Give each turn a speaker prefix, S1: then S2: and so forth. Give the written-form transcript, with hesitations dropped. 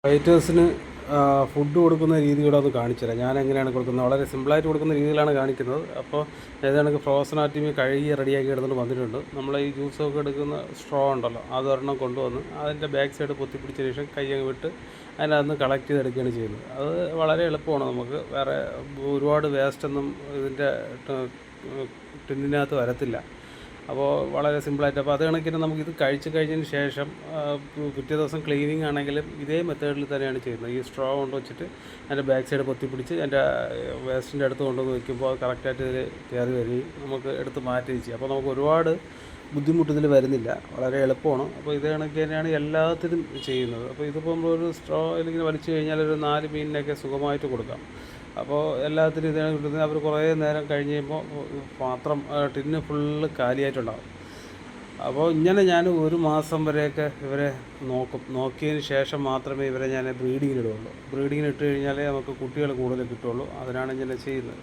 S1: ഫൈറ്റേഴ്സിന് food കൊടുക്കുന്ന രീതി കൂടെ അത് കാണിച്ചു തരാം. ഞാൻ എങ്ങനെയാണ് കൊടുക്കുന്നത്, വളരെ സിമ്പിളായിട്ട് കൊടുക്കുന്ന രീതിയിലാണ് കാണിക്കുന്നത്. അപ്പോൾ ഏതാണ്ട് ഫ്രോസൺ ആറ്റിമി കഴുകി റെഡിയാക്കി എടുത്തുകൊണ്ട് വന്നിട്ടുണ്ട്. നമ്മൾ ഈ ജ്യൂസൊക്കെ എടുക്കുന്ന സ്ട്രോ ഉണ്ടല്ലോ, അതൊരെണ്ണം കൊണ്ടുവന്ന് അതിൻ്റെ ബാക്ക് സൈഡ് പൊത്തിപ്പിടിച്ച ശേഷം കൈ അങ്ങ് വിട്ട് അതിനകത്ത് കളക്ട് ചെയ്തെടുക്കുകയാണ് ചെയ്യുന്നത്. അത് വളരെ എളുപ്പമാണ്. നമുക്ക് വേറെ ഒരുപാട് വേസ്റ്റൊന്നും ഇതിൻ്റെ ടിന്നിനകത്ത് വരത്തില്ല. അപ്പോൾ വളരെ സിമ്പിളായിട്ട്, അപ്പോൾ അത് കണക്കിന് നമുക്കിത് കഴിച്ച് കഴിഞ്ഞതിന് ശേഷം പിറ്റേ ദിവസം ക്ലീനിങ് ആണെങ്കിലും ഇതേ മെത്തേഡിൽ തന്നെയാണ് ചെയ്യുന്നത്. ഈ സ്ട്രോ കൊണ്ട് വെച്ചിട്ട് അതിൻ്റെ ബാക്ക് സൈഡ് പൊത്തിപ്പിടിച്ച് അതിൻ്റെ വേസ്റ്റിൻ്റെ അടുത്ത് കൊണ്ടുവന്ന് വയ്ക്കുമ്പോൾ അത് കറക്റ്റായിട്ട് ഇതിൽ കയറി വരികയും നമുക്ക് എടുത്ത് മാറ്റുകയും ചെയ്യും. അപ്പോൾ നമുക്ക് ഒരുപാട് ബുദ്ധിമുട്ട് ഇതിൽ വരുന്നില്ല, വളരെ എളുപ്പമാണ്. അപ്പോൾ ഇത് കണക്ക് തന്നെയാണ് എല്ലാത്തിനും ചെയ്യുന്നത്. അപ്പോൾ ഇതിപ്പോൾ നമ്മളൊരു സ്ട്രോ ഇങ്ങനെ വലിച്ചു കഴിഞ്ഞാൽ ഒരു 4 മീനിനൊക്കെ സുഖമായിട്ട് കൊടുക്കാം. അപ്പോൾ എല്ലാത്തിനും ഇതാണ് കിട്ടുന്നത്. അവർ കുറേ നേരം കഴിഞ്ഞ് കഴിയുമ്പോൾ പാത്രം ടിന്ന് ഫുള്ള് കാലിയായിട്ടുണ്ടാകും. അപ്പോൾ ഇങ്ങനെ ഞാൻ 1 മാസം വരെയൊക്കെ ഇവരെ നോക്കിയതിന് ശേഷം മാത്രമേ ഇവരെ ഞാൻ ബ്രീഡിങ്ങിന് ഇടുകയുള്ളൂ. ബ്രീഡിങ്ങിന് ഇട്ട് കഴിഞ്ഞാലേ നമുക്ക് കുട്ടികൾ കൂടുതൽ കിട്ടുകയുള്ളൂ. അതിനാണ് ഇങ്ങനെ ചെയ്യുന്നത്.